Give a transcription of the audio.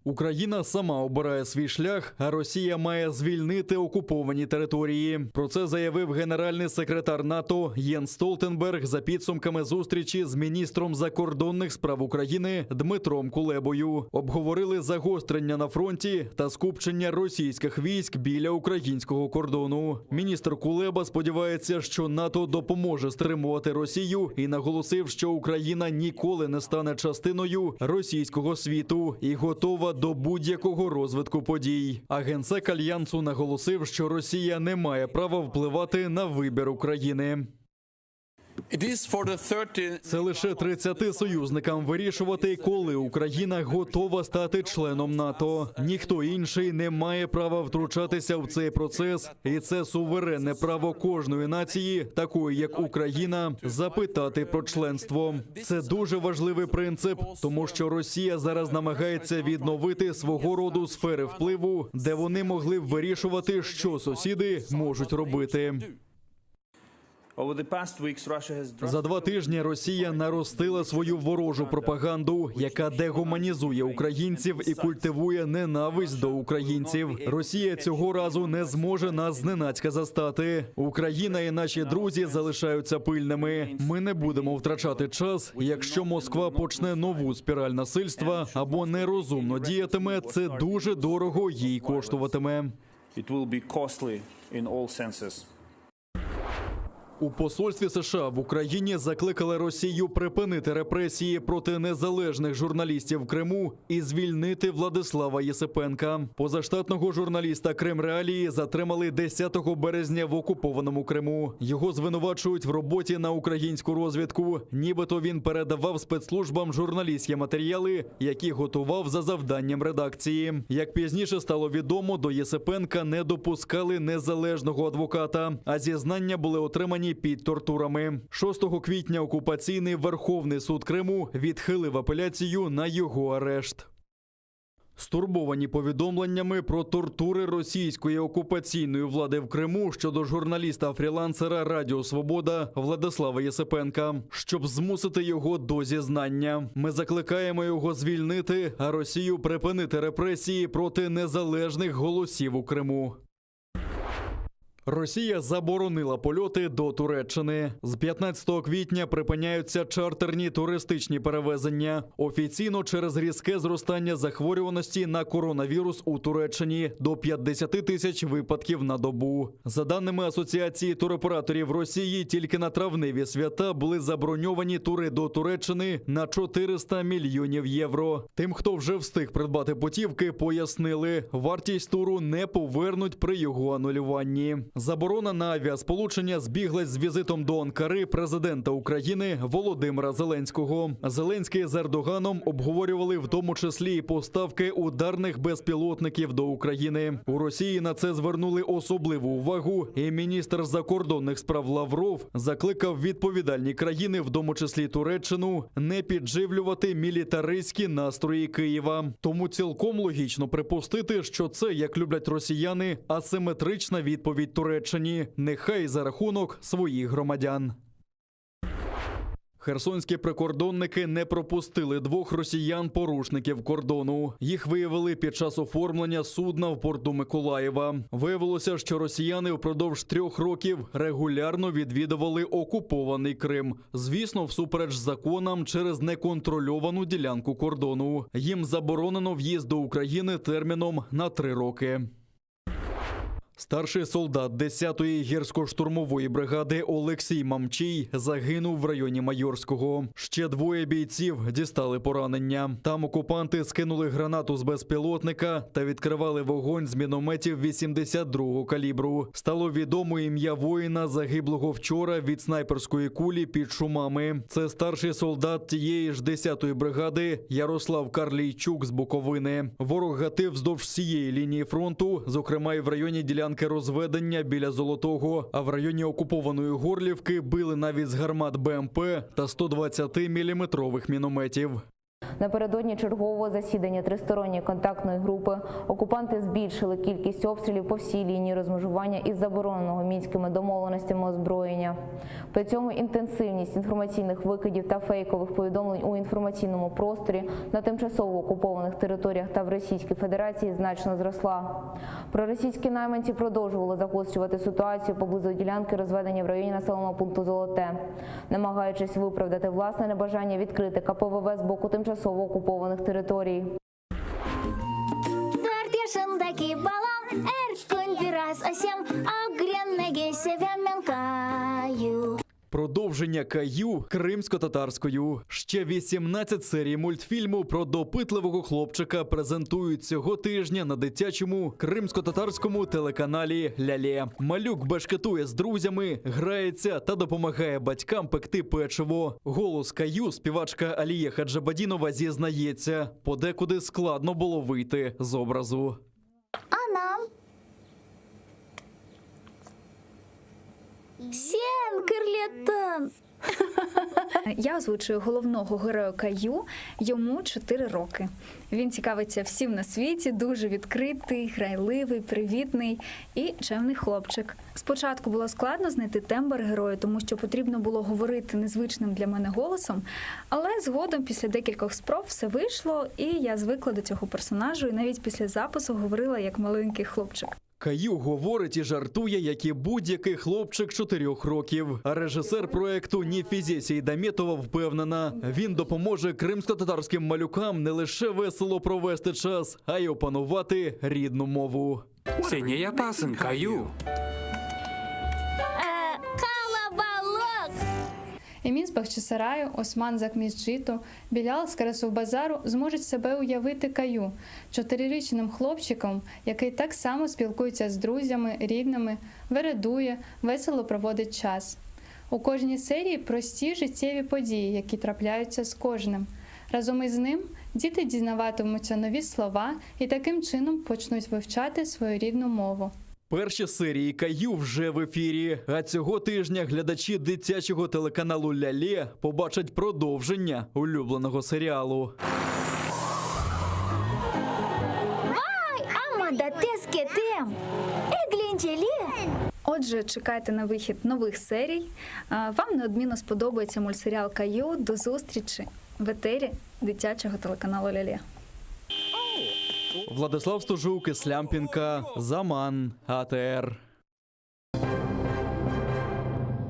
Україна сама обирає свій шлях, а Росія має звільнити окуповані території. Про це заявив генеральний секретар НАТО Єнс Столтенберг за підсумками зустрічі з міністром закордонних справ України Дмитром Кулебою. Обговорили загострення на фронті та скупчення російських військ біля українського кордону. Міністр Кулеба сподівається, що НАТО допоможе стримувати Росію і наголосив, що Україна ніколи не стане частиною російського світу і готова до будь-якого розвитку подій. А генсек Альянсу наголосив, що Росія не має права впливати на вибір України. Це лише 30 союзникам вирішувати, коли Україна готова стати членом НАТО. Ніхто інший не має права втручатися в цей процес, і це суверенне право кожної нації, такої як Україна, запитати про членство. Це дуже важливий принцип, тому що Росія зараз намагається відновити свого роду сфери впливу, де вони могли б вирішувати, що сусіди можуть робити. За 2 тижні Росія наростила свою ворожу пропаганду, яка дегуманізує українців і культивує ненависть до українців. Росія цього разу не зможе нас зненацька застати. Україна і наші друзі залишаються пильними. Ми не будемо втрачати час. Якщо Москва почне нову спіраль насильства або нерозумно діятиме, це дуже дорого їй коштуватиме. У посольстві США в Україні закликали Росію припинити репресії проти незалежних журналістів в Криму і звільнити Владислава Єсипенка. Позаштатного журналіста «Крим-Реалії» затримали 10 березня в окупованому Криму. Його звинувачують в роботі на українську розвідку. Нібито він передавав спецслужбам журналістські матеріали, які готував за завданням редакції. Як пізніше стало відомо, до Єсипенка не допускали незалежного адвоката, а зізнання були отримані під тортурами. 6 квітня окупаційний Верховний суд Криму відхилив апеляцію на його арешт. Стурбовані повідомленнями про тортури російської окупаційної влади в Криму щодо журналіста-фрілансера Радіо Свобода Владислава Єсипенка, щоб змусити його до зізнання. Ми закликаємо його звільнити, а Росію припинити репресії проти незалежних голосів у Криму. Росія заборонила польоти до Туреччини. З 15 квітня припиняються чартерні туристичні перевезення. Офіційно через різке зростання захворюваності на коронавірус у Туреччині до 50 тисяч випадків на добу. За даними Асоціації туроператорів Росії, тільки на травневі свята були заброньовані тури до Туреччини на 400 мільйонів євро. Тим, хто вже встиг придбати путівки, пояснили, вартість туру не повернуть при його анулюванні. Заборона на авіасполучення збіглась з візитом до Анкари президента України Володимира Зеленського. Зеленський з Ердоганом обговорювали в тому числі і поставки ударних безпілотників до України. У Росії на це звернули особливу увагу, і міністр закордонних справ Лавров закликав відповідальні країни, в тому числі Туреччину, не підживлювати мілітаристські настрої Києва. Тому цілком логічно припустити, що це, як люблять росіяни, асиметрична відповідь Туреччині, нехай за рахунок своїх громадян. Херсонські прикордонники не пропустили 2 росіян-порушників кордону. Їх виявили під час оформлення судна в порту Миколаєва. Виявилося, що росіяни впродовж 3 років регулярно відвідували окупований Крим. Звісно, всупереч законам через неконтрольовану ділянку кордону. Їм заборонено в'їзд до України терміном на 3 роки. Старший солдат 10-ї гірсько-штурмової бригади Олексій Мамчій загинув в районі Майорського. Ще 2 бійців дістали поранення. Там окупанти скинули гранату з безпілотника та відкривали вогонь з мінометів 82-го калібру. Стало відомо ім'я воїна, загиблого вчора від снайперської кулі під Шумами. Це старший солдат тієї ж 10-ї бригади Ярослав Карлійчук з Буковини. Ворог гатив вздовж всієї лінії фронту, зокрема і в районі ділянки розведення біля Золотого, а в районі окупованої Горлівки били навіть з гармат БМП та 120-мм мінометів. Напередодні чергового засідання тристоронньої контактної групи окупанти збільшили кількість обстрілів по всій лінії розмежування із забороненого мінськими домовленостями озброєння. При цьому інтенсивність інформаційних викидів та фейкових повідомлень у інформаційному просторі на тимчасово окупованих територіях та в Російській Федерації значно зросла. Проросійські найманці продовжували загострювати ситуацію поблизу ділянки розведення в районі населеного пункту Золоте, намагаючись виправдати власне небажання відкрити КПВВ з боку тимчасово окупованих територій. Yaşındaki balam her gün biraz asam Agrenneге sevemem kayı. Продовження Каю кримсько-татарською. Ще 18 серій мультфільму про допитливого хлопчика презентують цього тижня на дитячому кримсько-татарському телеканалі «Лялє». Малюк бешкетує з друзями, грається та допомагає батькам пекти печиво. Голос Каю співачка Алія Хаджабадінова зізнається, подекуди складно було вийти з образу. Anam. Sen kırletin. Я озвучую головного героя Каю, йому 4 роки. Він цікавиться всім на світі, дуже відкритий, грайливий, привітний і чемний хлопчик. Спочатку було складно знайти тембр героя, тому що потрібно було говорити незвичним для мене голосом, але згодом після декількох спроб все вийшло, і я звикла до цього персонажу, і навіть після запису говорила як маленький хлопчик. Каю говорить і жартує, як і будь-який хлопчик 4 років. А режисер проекту Ніфізе Сейдамєтова впевнена, він допоможе кримсько-татарським малюкам не лише весело провести час, а й опанувати рідну мову. Seni yaparsın Kayu. Kalabalık. Емін з Бахчисараю, Осман з Акмісджиту, Білял з Карасовбазару зможуть себе уявити Каю, 4-річним хлопчиком, який так само спілкується з друзями, рідними, вередує, весело проводить час. У кожній серії прості життєві події, які трапляються з кожним. Разом із ним діти дізнаватимуться нові слова і таким чином почнуть вивчати свою рідну мову. Перші серії Каю вже в ефірі. А цього тижня глядачі дитячого телеканалу «Лялє» побачать продовження улюбленого серіалу. Vay amma da tez ketem. Eğlenceli. Отже, чекайте на вихід нових серій. Вам неодмінно сподобається мультсеріал Каю. До зустрічі в етері дитячого телеканалу «Лялє». Владислав Стужук, Ислям Пінка, Заман, АТР.